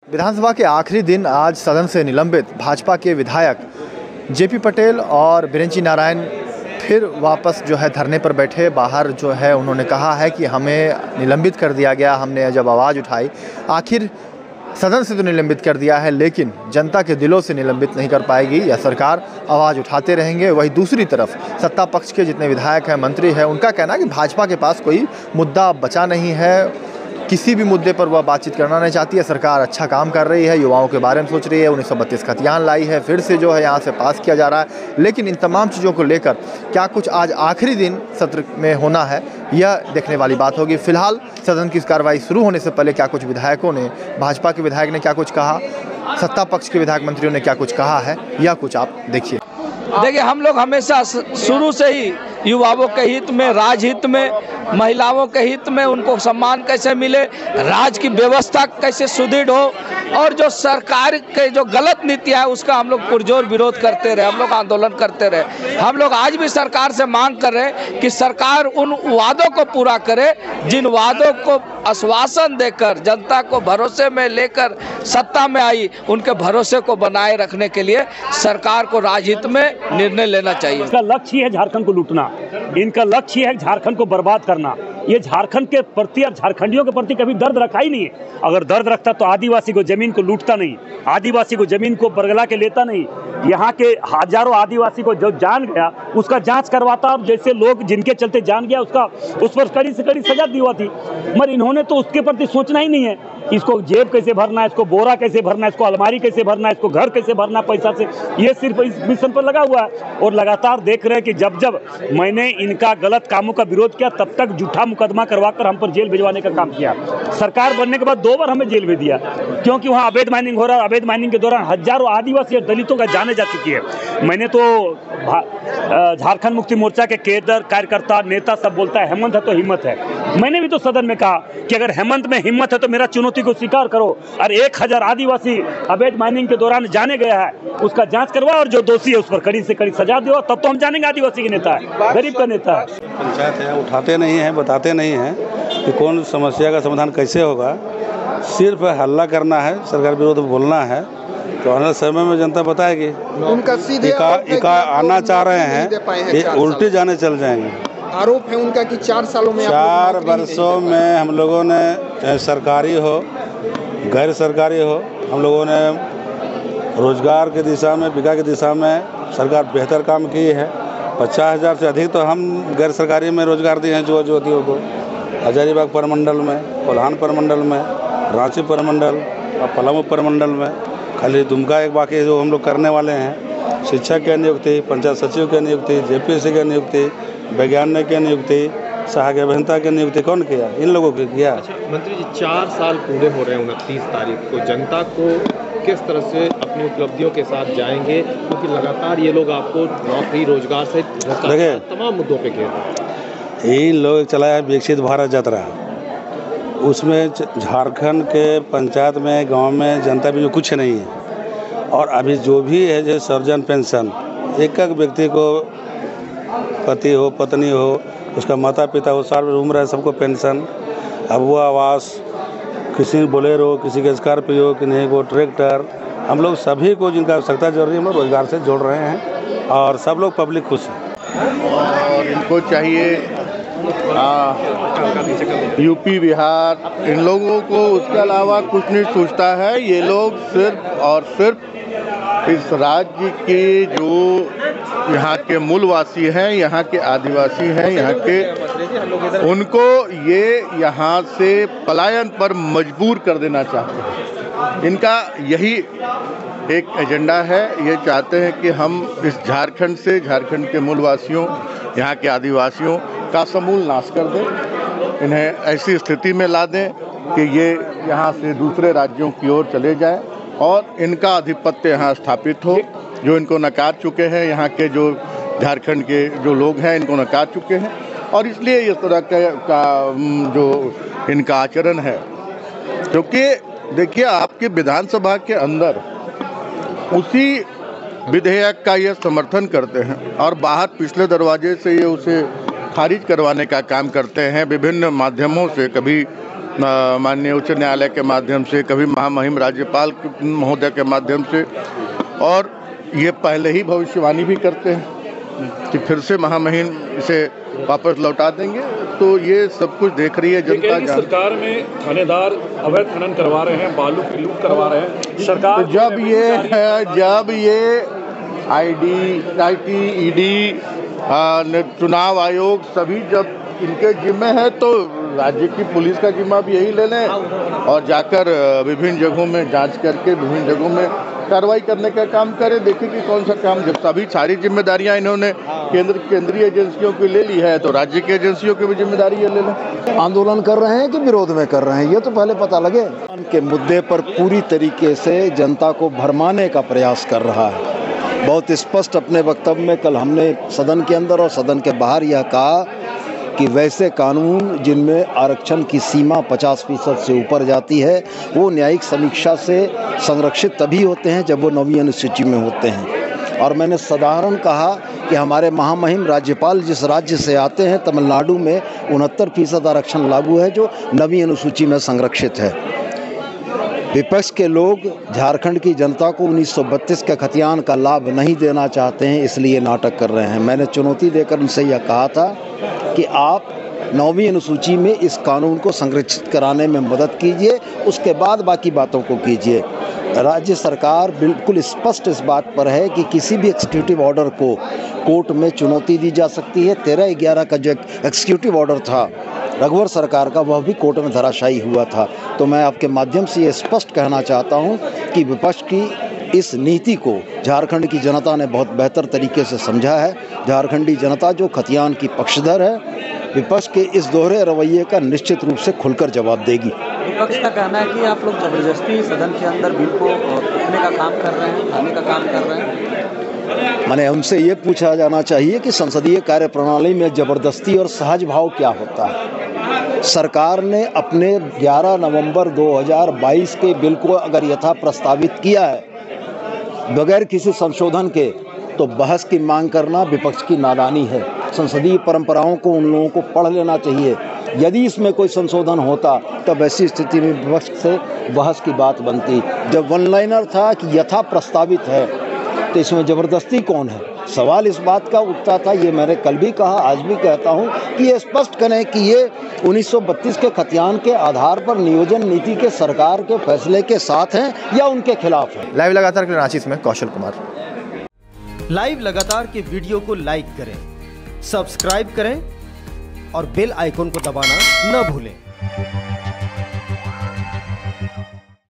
विधानसभा के आखिरी दिन आज सदन से निलंबित भाजपा के विधायक जेपी पटेल और बिरेंची नारायण फिर वापस धरने पर बैठे। बाहर उन्होंने कहा है कि हमें निलंबित कर दिया गया, हमने जब आवाज़ उठाई, आखिर सदन से तो निलंबित कर दिया है लेकिन जनता के दिलों से निलंबित नहीं कर पाएगी यह सरकार, आवाज़ उठाते रहेंगे। वही दूसरी तरफ सत्ता पक्ष के जितने विधायक हैं, मंत्री हैं, उनका कहना है कि भाजपा के पास कोई मुद्दा बचा नहीं है, किसी भी मुद्दे पर वह बातचीत करना नहीं चाहती है। सरकार अच्छा काम कर रही है, युवाओं के बारे में सोच रही है, 1932 खतियान लाई है, फिर से यहाँ से पास किया जा रहा है। लेकिन इन तमाम चीज़ों को लेकर क्या कुछ आज आखिरी दिन सत्र में होना है, यह देखने वाली बात होगी। फिलहाल सदन की कार्रवाई शुरू होने से पहले क्या कुछ विधायकों ने, भाजपा के विधायक ने क्या कुछ कहा, सत्ता पक्ष के विधायक मंत्रियों ने क्या कुछ कहा है, यह कुछ आप देखिए। देखिए, हम लोग हमेशा शुरू से ही युवाओं के हित में, राजहित में, महिलाओं के हित में, उनको सम्मान कैसे मिले, राज्य की व्यवस्था कैसे सुदृढ़ हो और जो सरकार के जो गलत नीति है उसका हम लोग पुरजोर विरोध करते रहे, हम लोग आंदोलन करते रहे। हम लोग आज भी सरकार से मांग कर रहे हैं कि सरकार उन वादों को पूरा करे जिन वादों को आश्वासन देकर जनता को भरोसे में लेकर सत्ता में आई, उनके भरोसे को बनाए रखने के लिए सरकार को राजहित में निर्णय लेना चाहिए। इसका लक्ष्य है झारखंड को लूटना, इनका लक्ष्य है झारखंड को बर्बाद करना। ये झारखंड के प्रति और झारखंडियों के प्रति कभी दर्द रखा ही नहीं है। अगर दर्द रखता तो आदिवासी को जमीन को लूटता नहीं, आदिवासी को जमीन को बरगला के लेता नहीं। यहाँ के हजारों आदिवासी को जो जान गया उसका जांच करवाता, जैसे लोग जिनके चलते जान गया उसका उस पर कड़ी से कड़ी सजा दी हुआ थी। मगर इन्होंने तो उसके प्रति सोचना ही नहीं है। इसको जेब कैसे भरना है, इसको बोरा कैसे भरना है, इसको अलमारी कैसे भरना है, इसको घर कैसे भरना पैसा से, ये सिर्फ इस मिशन पर लगा हुआ है। और लगातार देख रहे हैं कि जब जब मैंने इनका गलत कामों का विरोध किया तब तक झूठा मुकदमा करवाकर हम पर जेल भिजवाने का काम किया। सरकार बनने के बाद 2 बार हमें जेल भेज दिया क्योंकि वहाँ अवैध माइनिंग हो रहा है। अवैध माइनिंग के दौरान हजारों आदिवासी और दलितों का जाने जा चुकी है। मैंने तो झारखंड मुक्ति मोर्चा के केडर, कार्यकर्ता, नेता सब बोलता है हेमंत है तो हिम्मत है। मैंने भी तो सदन में कहा कि अगर हेमंत में हिम्मत है तो मेरा चुनौती को स्वीकार करो और 1000 आदिवासी अवैध माइनिंग के दौरान जाने गया है उसका जांच करवा और जो दोषी है उस पर कड़ी से कड़ी सजा दो, तब तो हम जानेंगे आदिवासी के नेता है, गरीब का नेता है। पंचायत है, उठाते नहीं हैं, बताते नहीं हैं कि कौन समस्या का समाधान कैसे होगा। सिर्फ हल्ला करना है, सरकार विरोध बोलना है, तो आने समय में जनता बताएगी। उनका सीधे आना चाह रहे हैं, ये उल्टे जाने चल जाएंगे। आरोप है उनका कि 4 सालों में, 4 वर्षों में हम लोगों ने, चाहे सरकारी हो गैर सरकारी हो, हम लोगों ने रोजगार की दिशा में, विकास की दिशा में सरकार बेहतर काम की है। 50,000 से अधिक तो हम गैर सरकारी में रोजगार दिए हैं युवतियों को। हजारीबाग प्रमंडल में, कोल्हान प्रमंडल में, रांची प्रमंडल और पलामू प्रमंडल में। खाली दुमका एक बाकी जो हम लोग करने वाले हैं। शिक्षक की नियुक्ति, पंचायत सचिव की नियुक्ति, जेपीएससी की नियुक्ति, वैज्ञानिक की नियुक्ति, सहायक अभियंता की नियुक्ति कौन किया? इन लोगों की किया। मंत्री जी, 4 साल पूरे हो रहे हैं 29 तारीख को। जनता को किस तरह से अपनी उपलब्धियों के साथ जाएंगे, क्योंकि लगातार ये लोग आपको नौकरी, रोजगार से तमाम मुद्दों पे घेर रहे हैं। इन लोग चलाया है विकसित भारत यात्रा, उसमें झारखंड के पंचायत में, गांव में जनता भी जो कुछ नहीं है। और अभी जो भी है, जैसे सर्जन पेंशन, एक व्यक्ति को, पति हो, पत्नी हो, उसका माता पिता हो, साल उम्र है, सबको पेंशन। अब वो आवास, किसी बोलेरो, किसी के स्कॉर्पियो, किसी को ट्रैक्टर, हम लोग सभी को जिनका आवश्यकता जरूरी है हम लोग रोजगार से जोड़ रहे हैं और सब लोग पब्लिक खुश है। और इनको चाहिए यूपी, बिहार, इन लोगों को उसके अलावा कुछ नहीं सोचता है। ये लोग सिर्फ और सिर्फ इस राज्य के जो यहाँ के मूलवासी हैं, यहाँ के आदिवासी हैं, यहाँ के, उनको ये यहाँ से पलायन पर मजबूर कर देना चाहते हैं। इनका यही एक एजेंडा है। ये चाहते हैं कि हम इस झारखंड से, झारखंड के मूलवासियों, यहाँ के आदिवासियों का समूल नाश कर दें, इन्हें ऐसी स्थिति में ला दें कि ये यहाँ से दूसरे राज्यों की ओर चले जाएं और इनका आधिपत्य यहाँ स्थापित हो। जो इनको नकार चुके हैं, यहाँ के जो झारखंड के जो लोग हैं इनको नकार चुके हैं और इसलिए इस तरह का जो इनका आचरण है। क्योंकि देखिए, आपके विधानसभा के अंदर उसी विधेयक का ये समर्थन करते हैं और बाहर पिछले दरवाजे से ये उसे खारिज करवाने का काम करते हैं विभिन्न माध्यमों से। कभी माननीय उच्च न्यायालय के माध्यम से, कभी महामहिम राज्यपाल महोदय के माध्यम से, और ये पहले ही भविष्यवाणी भी करते हैं कि फिर से महामहिम इसे वापस लौटा देंगे। तो ये सब कुछ देख रही है जनता। सरकार में थानेदार अवैध खनन करवा रहे हैं, बालू की लूट करवा रहे हैं सरकार। तो जब ये IT, ED, चुनाव आयोग सभी जब इनके जिम्मे है, तो राज्य की पुलिस का जिम्मा भी यही ले लें और जाकर विभिन्न जगहों में जांच करके विभिन्न जगहों में कार्रवाई करने का काम करें। देखिए कि कौन सा काम, जब सभी सारी जिम्मेदारियां इन्होंने केंद्रीय एजेंसियों की ले ली है, तो राज्य की एजेंसियों की भी जिम्मेदारी ये ले लें। आंदोलन कर रहे हैं कि विरोध में कर रहे हैं, ये तो पहले पता लगे। के मुद्दे पर पूरी तरीके से जनता को भरमाने का प्रयास कर रहा है। बहुत स्पष्ट अपने वक्तव्य में कल हमने सदन के अंदर और सदन के बाहर यह कहा कि वैसे कानून जिनमें आरक्षण की सीमा 50% से ऊपर जाती है, वो न्यायिक समीक्षा से संरक्षित तभी होते हैं जब वो 9वीं अनुसूची में होते हैं। और मैंने साधारण कहा कि हमारे महामहिम राज्यपाल जिस राज्य से आते हैं, तमिलनाडु में 69% आरक्षण लागू है जो 9वीं अनुसूची में संरक्षित है। विपक्ष के लोग झारखंड की जनता को 1932 के खतियान का लाभ नहीं देना चाहते हैं, इसलिए नाटक कर रहे हैं। मैंने चुनौती देकर उनसे यह कहा था कि आप 9वीं अनुसूची में इस कानून को संरक्षित कराने में मदद कीजिए, उसके बाद बाकी बातों को कीजिए। राज्य सरकार बिल्कुल स्पष्ट इस बात पर है कि किसी भी एग्जीक्यूटिव ऑर्डर को कोर्ट में चुनौती दी जा सकती है। 13/11 का जो एग्जीक्यूटिव ऑर्डर था रघुवर सरकार का, वह भी कोर्ट में धराशायी हुआ था। तो मैं आपके माध्यम से ये स्पष्ट कहना चाहता हूँ कि विपक्ष की इस नीति को झारखंड की जनता ने बहुत बेहतर तरीके से समझा है। झारखंडी जनता जो खतियान की पक्षधर है, विपक्ष के इस दोहरे रवैये का निश्चित रूप से खुलकर जवाब देगी। विपक्ष का कहना है कि आप लोग जबरदस्ती सदन के अंदर बिल को रोकने का काम कर रहे हैं, लाने का काम कर रहे हैं। मैंने उनसे ये पूछा जाना चाहिए कि संसदीय कार्य प्रणाली में जबरदस्ती और सहज भाव क्या होता है। सरकार ने अपने 11 नवंबर 2022 के बिल को अगर यथा प्रस्तावित किया है बगैर किसी संशोधन के, तो बहस की मांग करना विपक्ष की नादानी है। संसदीय परंपराओं को उन लोगों को पढ़ लेना चाहिए। यदि इसमें कोई संशोधन होता तब ऐसी स्थिति में विपक्ष से बहस की बात बनती। जब वन लाइनर था कि यथा प्रस्तावित है, तो इसमें ज़बरदस्ती कौन है? सवाल इस बात का उठता था, ये मैंने कल भी कहा, आज भी कहता हूँ कि ये स्पष्ट करें कि ये 1932 के खतियान के आधार पर नियोजन नीति के सरकार के फैसले के साथ हैं या उनके खिलाफ है। लाइव लगातार के लिए रांची में कौशल कुमार। लाइव लगातार के वीडियो को लाइक करें, सब्सक्राइब करें और बेल आइकन को दबाना न भूलें।